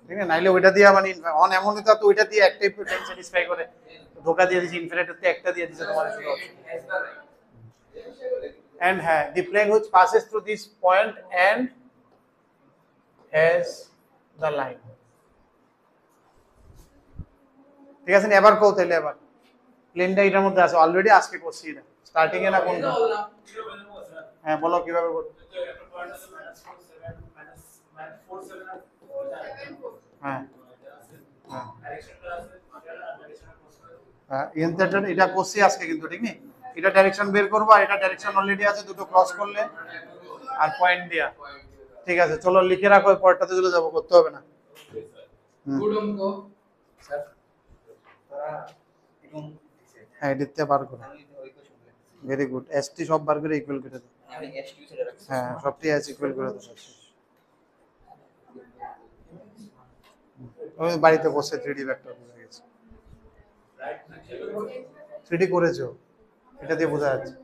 ঠিক আছে নাইলে ওইটা দিয়া মানে অন এমন তো ওইটা দিয়ে একটাই টাইম স্যাটিসফাই করে ধোকা দিয়ে দিছি ইনফিনিটিতে একটা দিয়ে দিছে তোমার শুধু and the plane which passes through this point and has the line ঠিক আছে এবার কও তাইলে এবার প্লেনটা এটার মধ্যে আছে অলরেডি আজকে করছি এটা স্টার্টিং এ না কোনটা হ্যাঁ বলো কিভাবে করব হ্যাঁ হ্যাঁ এটা করছি আজকে কিন্তু ঠিক নেই এটা ডাইরেকশন বের করব আর এটা ডাইরেকশন অলরেডি আছে দুটো ক্রস করলে আর পয়েন্ট দিয়া ঠিক আছে চলো লিখে রাখো পরেরটাতে চলে যাব করতে হবে না গুড অঙ্ক স্যার তারা এবং হ্যাঁ এডিটতে বার করো ভেরি গুড এসটি সব বার করে ইকুয়াল করে দাও আমি এস2 ছেড়ে রাখছি হ্যাঁ সবটি এস ইকুয়াল করে দাও ওই বাড়িতে বসে 3D ভেক্টর বুঝে গেছে 3D করেছো এটা দিয়ে বোঝা যাচ্ছে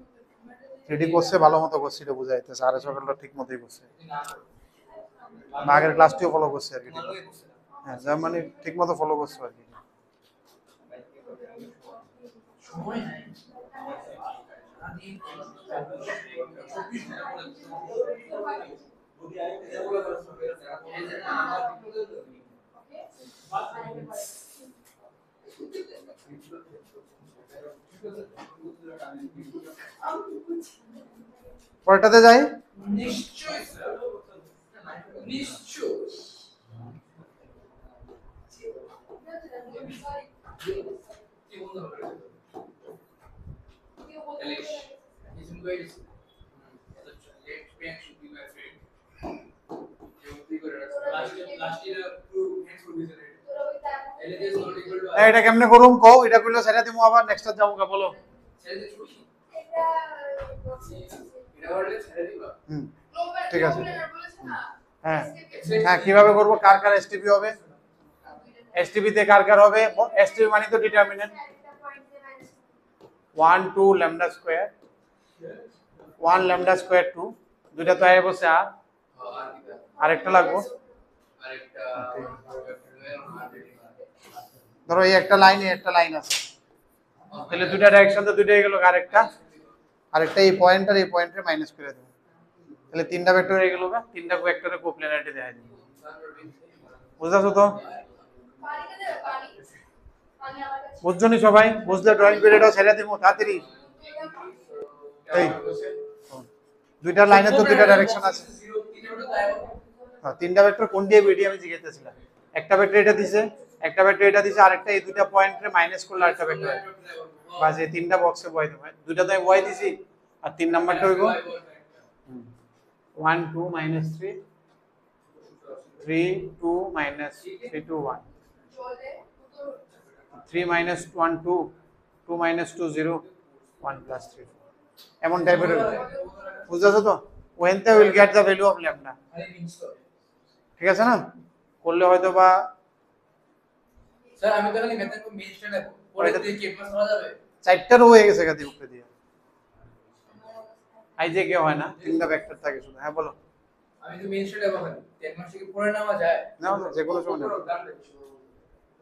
3D করছে ভালো মতো করছে এটা বোঝা যাচ্ছে আর সকালটা ঠিক মতোই করছে আগের ক্লাসটিও ফলো করছে আর কি হ্যাঁ যা মানে ঠিক মতো ফলো করছে আর কি সময় নাই পরেরটাতে যাই নিশ্চয় স্যার নিশ্চয় কি বলতে হবে Elish, he's in Wales. Late bank should be my friend. Last year, two hands would be generated. Elish is not equal to. এটা কেমনে করুম কও এটা কইলো সেটা দিমু আবার নেক্সট যাবো কা বলো ঠিক আছে হ্যাঁ হ্যাঁ কিভাবে করব কার কার এসটিপি হবে এসটিপি তে কার কার হবে এসটিপি মানে তো determinant 1 2 lambda square 1 lambda square 2 দুইটা তো আয় বসে আরেকটা লাগবো ধরো এই একটা লাইন আছে তাহলে দুইটা ডাইরেকশন তো দুইটাই গেল, আরেকটা এই পয়েন্ট আর এই পয়েন্টে মাইনাস করে দেব, তাহলে তিনটা ভেক্টর হয়ে গেল, তিনটা ভেক্টরের কোপ্লেনারিটি দেখাই দিই। বুঝছো তো? বুঝছো নি সবাই? বুঝলে ড্রয়িং পিরিয়ডও ছেড়ে দিব তাড়াতাড়ি। এই দুইটা লাইনে তো দুইটা ডাইরেকশন আছে। হ্যাঁ, তিনটা ভেক্টর কোন দিয়ে বিডি আমি জিজ্ঞাসা, একটা ভেক্টর এটা দিছে, একটা ভেক্টর এটা দিছে, আরেকটা এই দুইটা পয়েন্টে মাইনাস করলে আরেকটা ভেক্টর হয়। বাস এই তিনটা বক্সে বয় দেব, দুইটা তো আমি বয় দিছি, আর তিন নাম্বারটা হইব 1 2 -3 3 2 -3 2 1 3 -1 2 2 -2 0 1 + 3 এমন টাইপের হইব। বুঝছো তো? when they will get the value of lambda, ঠিক আছে না? করলে হয়তো বা স্যার আমি তো খালি মেথড মেইন স্টেপ পরে দিয়ে কি প্লাস করা যাবে? চারটা রো হয়ে গেছে গাদি উপরে দিয়ে, আই যে কে হয় না, তিনটা ভেক্টর থাকে শুধু। হ্যাঁ বলো। আমি তো মেইন স্টেপ হবে টেকমাস থেকে পরে নেওয়া যায় না যে কোনো সময় নেবে।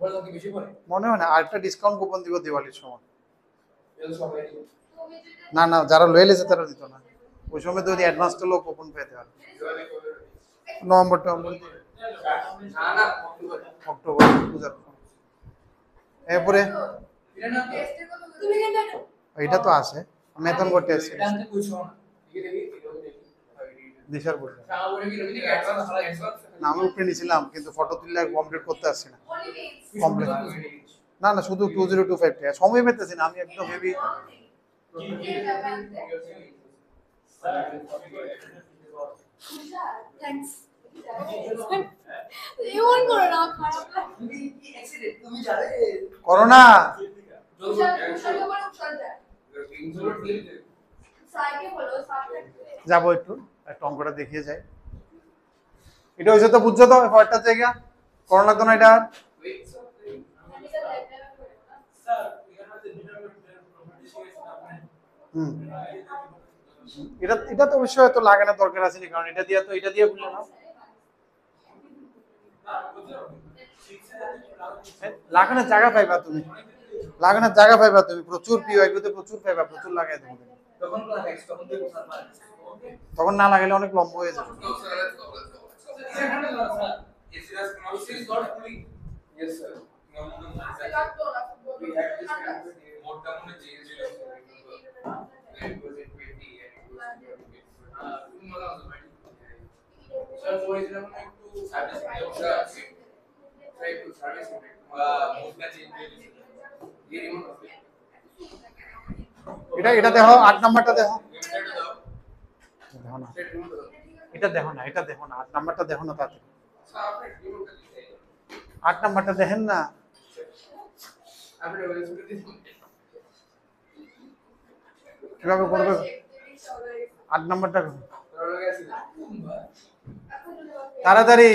বলো কি বেশি পড়ে? মনে হয় না আরেকটা ডিসকাউন্ট কুপন দিব দিওয়ালির সময়। এলো সবাই না না, যারা লয়ে লেছে তারা দিত না, ওই সময় তো যদি অ্যাডভান্সটা লোক কুপন পেতে হয়। নভেম্বর টভেম্বর না না অক্টোবর পূজার পর। এরপরে এটা তো আছে, মেথন করতে আসছে এটা আমি বুঝছো না দেখি দিশার বলে তাহলে কি রবি অ্যাডভান্স হালা অ্যাডভান্স না, আমি উপরে নিয়েছিলাম কিন্তু ফটো তুললে কমপ্লিট করতে আসছি না। কমপ্লিট না না, শুধু 2025 টাকা সময় পেতেছি না আমি, একদম হেভি। থ্যাঙ্কস এমন করো না, খারাপ লাগে। তুমি জানে করোনা যাবো একটু একটা অঙ্কটা দেখিয়ে যাই। এটা হয়েছে তো, বুঝছো তো পরেরটা জায়গা করোনা লাগতো না এটা। হুম এটা তো অবশ্যই হয়তো লাগানোর দরকার আছে না, কারণ এটা দিয়ে বললে না লাগানোর জায়গা পাইবা তুমি, প্রচুর প্রিয় এগুলোতে প্রচুর পাইবা, প্রচুর লাগাই দেবো। তখন না লাগালে অনেক লম্বা হয়ে যাবে। এটা দেখো 8 নাম্বারটা দেখো, দেখো না এটা দেখো না 8 নাম্বারটা দেখো না, তাতে 8 নাম্বারটা দেখেন না। কিভাবে করবে 8 নাম্বারটা তাড়াতাড়ি।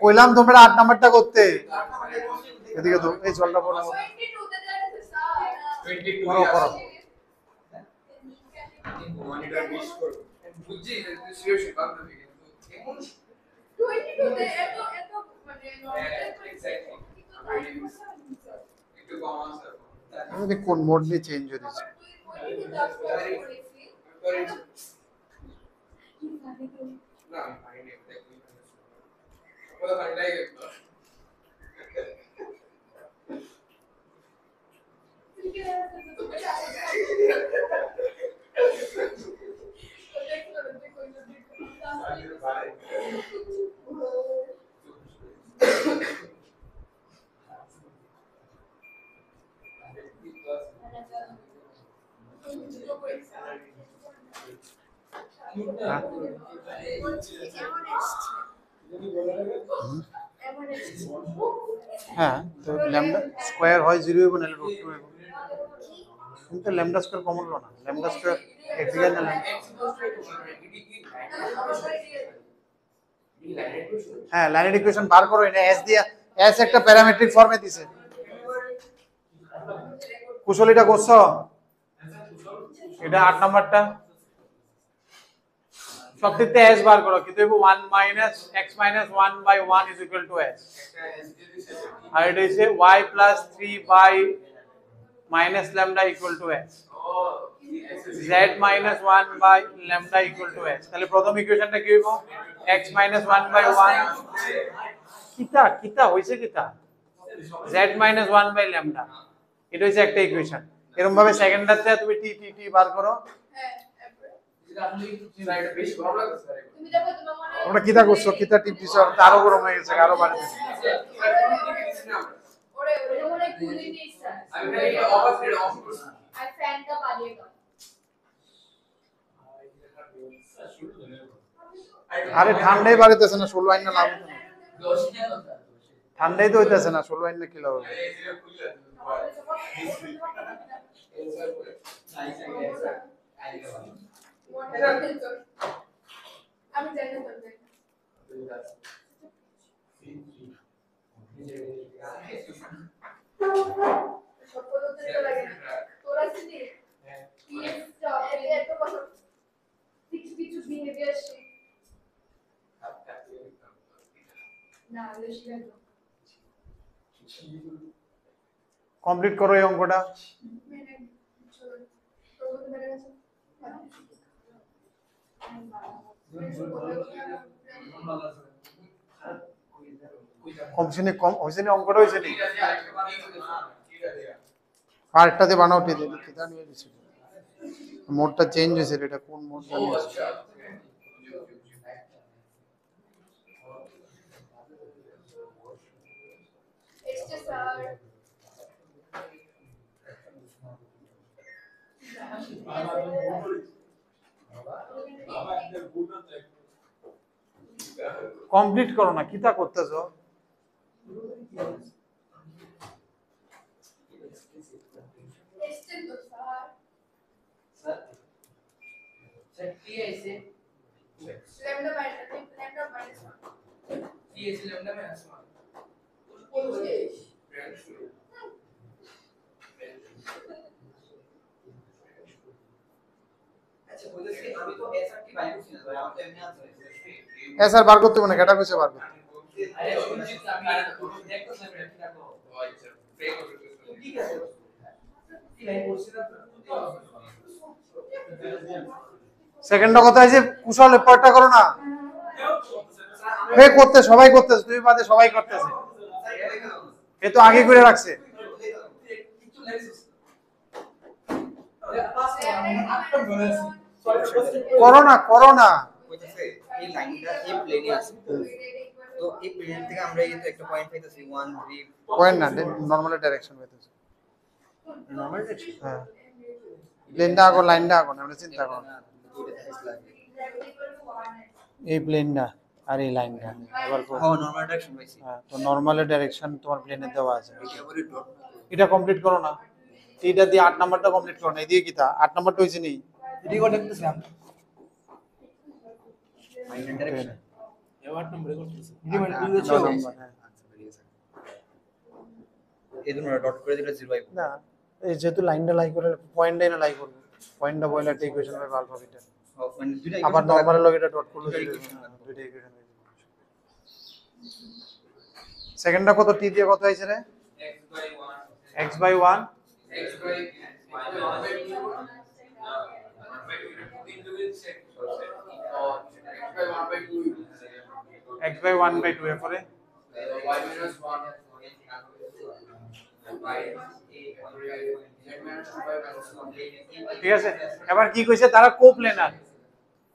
কইলাম তোমরা 8 নাম্বারটা করতে, এদিকে তো এই জলটা পড়ো, করো করো। মনিটর মিস করব বুঝছি সিরিয়াসলি বাদ দিবি কিন্তু 22 তে এত মানে একটু কম আছে আমি কোন মোড নিয়ে চেঞ্জ হয়ে দিচ্ছে। না আমি নেই দেখি ওটা ভাই লাগে হ্যাঁ হ্যাঁ তো ল্যামডা স্কোয়ার হয় 0 হইব নাহলে √2 হইব কিন্তু ল্যামডা স্কোয়ার কমন লো না ল্যামডা স্কোয়ার একদিকে না হ্যাঁ লাইনের ইকুয়েশন বার করো এটা এস দিয়া এস একটা প্যারামেট্রিক ফর্মে দিছে কুশল এটা করছো এটা 8 নাম্বারটা সবটিতে s বার করো কিন্তু 1 minus x minus 1 by 1 is equal to s আর এটা হচ্ছে y plus 3 by minus lambda equal to s z minus 1 by lambda equal to s তাহলে প্রথম ইকুয়েশনটা কি হইব x minus 1 by 1 কিতা হইছে কিতা z minus 1 by lambda এটা হচ্ছে একটা ইকুয়েশন এরকম ভাবে সেকেন্ডটাতে তুমি t t t বার করো তোমরা কিতা করছো কিতা টিপ দিছো আরো গরম হয়ে গেছে আরো বাড়ে আরে ঠান্ডাই বাড়িতেছে না 16 আইন না লাভ ঠান্ডাই তো হইতেছে না 16 আইন না কি লাভ আমি জানি না তোরা চিনি এত কথা কিছু কিছু বিহেভিয়ার না কমপ্লিট করো এই অঙ্কটা কম হইছে নি অঙ্কটা হইছে নি আরেকটাতে বানাও টি দিই কিটা নিয়ে দিছি মোডটা চেঞ্জ হইছে এটা কোন মোড জানি কমপ্লিট করো না কিটা করতেছো আমি তো এসআর কি বাইরে ছিল ভাই আমার তো এমনি আনসার স্যার বার করতে মানে কেটা কইছে বার করতে আরে শুনছি আমি দেখতে চাই কি রাখো আচ্ছা প্রে করতে ঠিক আছে কি লাইন করছিস না সেকেন্ডটা কথা হইছে কুশল এপারটা করো না হে করতে সবাই করতেছে তুমি বাদে সবাই করতেছে এ তো আগে করে রাখছে করো না কইতেছে এই লাইনটা এই প্লেনে আছে তো এই প্লেন থেকে আমরা এই তো একটা পয়েন্ট পাইতেছি 1 3 পয়েন্ট না নরমাল ডাইরেকশন হইতেছে নরমাল ডাইরেকশন হ্যাঁ প্লেনটা আগো লাইনটা আগো আমরা চিন্তা করো এই প্লেনটা আর এই লাইনটা এবার নরমাল ডাইরেকশন পাইছি হ্যাঁ তো নরমাল ডাইরেকশন তোমার প্লেনে দেওয়া আছে একেবারে ডট এটা কমপ্লিট করো না এইটা দিয়ে 8 নাম্বারটা কমপ্লিট করো না এই দিয়ে কিটা 8 নাম্বারটা হইছে নি এদিকে কত দেখতেছিলাম মাইনাস ডাইরেকশন এ 8 নম্বরে করতেছে এই দুটো ডট করে দিলে 0 পাইবো না এই যেহেতু লাইনটা লাই করে পয়েন্টটা না লাই করব পয়েন্টটা বইলে একটা ইকুয়েশন পাবে আলফা বিটা মানে দুইটা আবার নরমাল লগে এটা ডট করলে দুইটা equation দুইটা ইকুয়েশন সেকেন্ডটা কত টি দিয়ে কত হইছে রে x by 1 x by 1 by 1 by 2 এরপরে y minus 1 ঠিক আছে এবার কি কইছে তারা কোপ্লেনার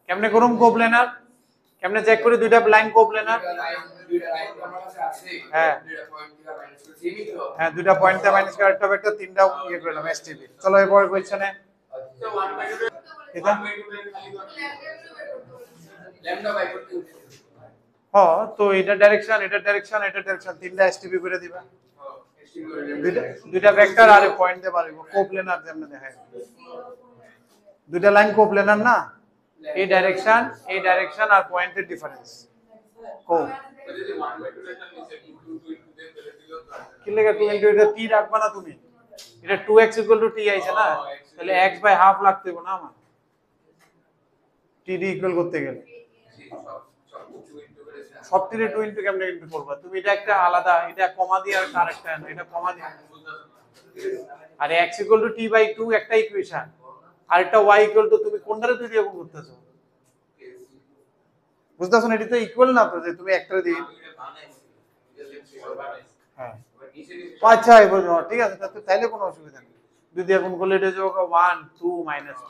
কেমনে করুম কোপ্লেনার কেমনে চেক করি দুইটা লাইন কোপ্লেনার হ্যাঁ হ্যাঁ দুইটা পয়েন্টে মাইনাস করে একটা ভেক্টর তিনটা ইয়ে করলাম এসটিপি চলো এরপর কোশ্চেনে এটা ল্যামডা বাই করতে হ্যাঁ, তো এটা ডাইরেকশন, এটা ডাইরেকশন, এটা ডাইরেকশন, তিনটা এসটিপি করে দিবা। দুইটা ভেক্টর আর পয়েন্ট দিয়ে পারবো কোপ্লেনার যেমন দেখায়, দুইটা লাইন কোপ্লেনার না, এই ডাইরেকশন আর পয়েন্টের ডিফারেন্স কো যদি 1/2 রেশন নিচে 2 দিয়ে ফেলে দিলো তো কি লেখা 2 ইনটু এটা t রাখবা না তুমি, এটা 2x = t আইছে না, তাহলে x বাই হাফ লাগতে হবে না আমার t d ইকুয়াল করতে গেলে সব 2 ইনটু করে সব থেকে 2 ইনটু কেমনে ইনটু করবা তুমি, এটা একটা আলাদা, এটা কমা দিয়ে আর আরেকটা, এটা কমা দিয়ে, আর x = t/2 একটা ইকুয়েশন, আর একটা y = তুমি কোনটারে দুই দিয়ে গুণ করতেছো, বুঝতেছো না? এটা তো ইকুয়াল না, তো যে তুমি একটারে দিয়ে, হ্যাঁ আচ্ছা এই বুঝো, ঠিক আছে, তাহলে কোনো অসুবিধা নেই, দুই দিয়ে গুণ করলে এটা যোগ 1 2 মাইনাস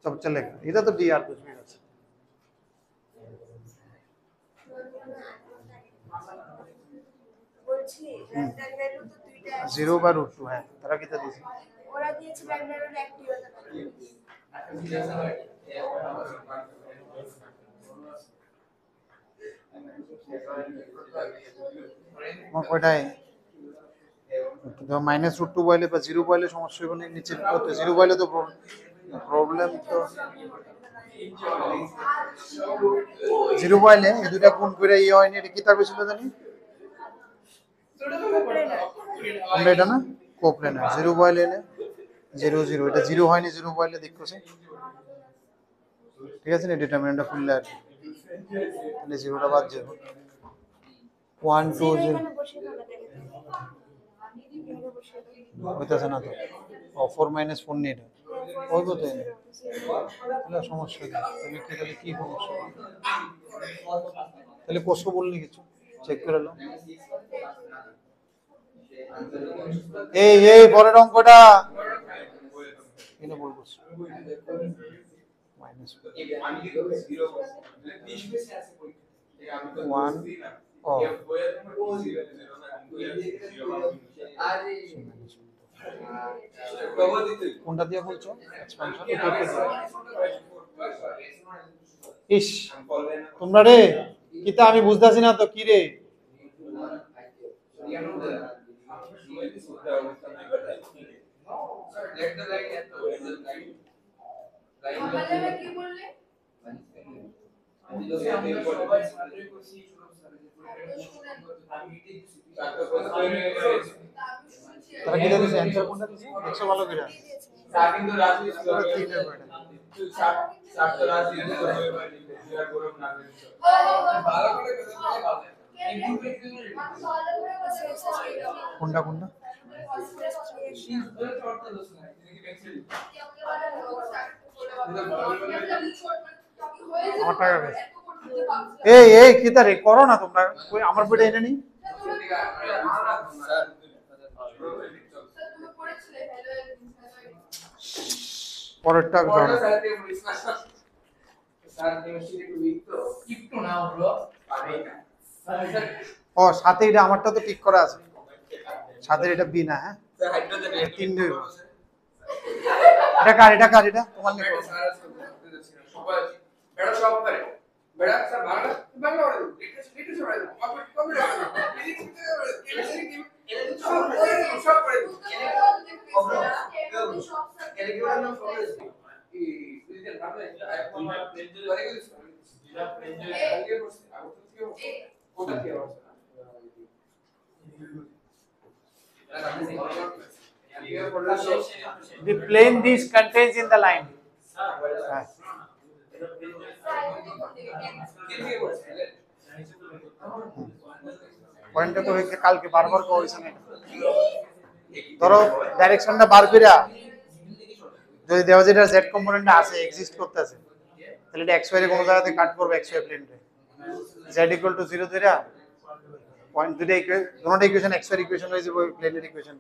সব চলেगा, এটা তো d আর कुछ भी আছে। বলছি ল্যামডার ভ্যালু তো দুইটা আছে 0/√2 হ্যাঁ, তারা কিটা দিছে ওরা দিয়েছে ল্যামডার ভ্যালু একটি হতে পারে আমার কয়টাই -√2 বইলে বা 0 বইলে সমস্যা হবে না, নিচে কত 0 বইলে তো প্রবলেম, তো 0 বইলে এই দুটো গুণ করে ই হয়নি, এটা কি থাকবে ছিল জানি আমরা এটা না কোপ্লেনার, 0 বইলে 0 0, এটা 0 হয়নি, 0 বইলে দেখতেছে, ঠিক আছে না, ডিটারমিনেন্টটা খুললে আর তাহলে 0টা বাদ যাবে, 1 2 0 এখানে বসে থাকা যায় এখানে বসে হইতেছে না তো, ও 4 - 4 নেই, ওই তো তাই না সমস্যা নেই, তাহলে কি, তাহলে কি সমস্যা, তাহলে কষ্ট বললি কিছু চেক করে নাও, এই পরের অঙ্কটা এনে বলবো মাইনাস আমি কি করব 0 20 বেশি আছে পরীক্ষা আমি তো 1 ও আরে কবে দিতে কোনটা দিয়ে বলছো এক্সপানশন, ইস তোমরা রে কিতা আমি বুঝতাছি না তো, কি রে আমাদের কি বললে? তারা কি দিয়েছে অ্যানসার কোনটা দিয়েছে দেখছো ভালো করে, স্টার্টিং তো রাজি ছিল তিনের বইটা 60 তো রাজি ছিল আর গরম না ভালো করে কথা ভালো কোনটা কোনটা আমার টাকা গেছে, এই কিতা রে করো না তোমরা, কই আমার বইটা এনে নি, পরেরটা ধরো না। ও সাথে এটা আমারটা তো ঠিক করা আছে, সাথে এটা বি না, হ্যাঁ তিন দুই এটা কার, এটা কার, এটা তোমার নেই, the plane this contains in the line, হ্যাঁ পয়েন্টটা তো হইছে কালকে বারবার কো হইছে না, ধরো ডাইরেকশনটা বার কইরা যদি দেওয়া যেটা z কম্পোনেন্টটা আছে এক্সিস্ট করতেছে, তাহলে এটা xy এর কোন জায়গাতে কাট করবে xy প্লেনটা, z = 0 ধইরা পয়েন্ট দুটো দুটোটা ইকুয়েশন xy ইকুয়েশন হয়ে যাবে প্লেনের ইকুয়েশন,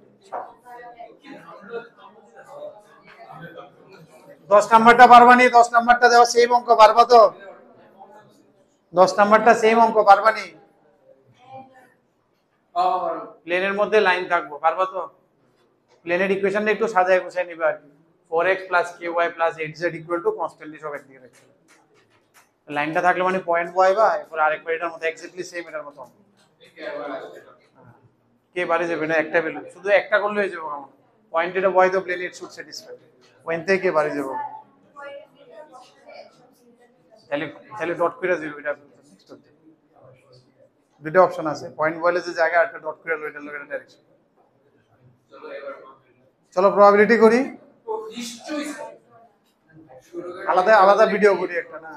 10 নাম্বারটা পারবা নি, 10 নাম্বারটা দেওয়া সেম অঙ্ক পারবা তো, 10 নাম্বারটা সেম অঙ্ক পারবা নি, প্লেনের মধ্যে লাইন থাকবো পারবা তো, প্লেনের ইকুয়েশনটা একটু সাজায় গুছায় নিবা আর কি, 4x plus ky plus 8z equal to constantly সব একদিকে রাখছি লাইনটা থাকলে মানে পয়েন্ট y বা এরপর আরেকবার এটার মতো এক্স্যাক্টলি সেম এটার মতো কে বাড়ে যাবে না একটা ভ্যালু শুধু একটা করলে হয়ে যাবে আমার পয়েন্ট এটা y তো plane it should satisfy when থেকে কে বাড়ে যাবে তাহলে তাহলে ডট করে দিও এটা নেক্সট হচ্ছে দুটো অপশন আছে পয়েন্ট বলে যে জায়গা একটা ডট করে লো এটা লোকের ডাইরেকশন চলো প্রবাবিলিটি করি নিশ্চয়ই আলাদা আলাদা ভিডিও করি একটা না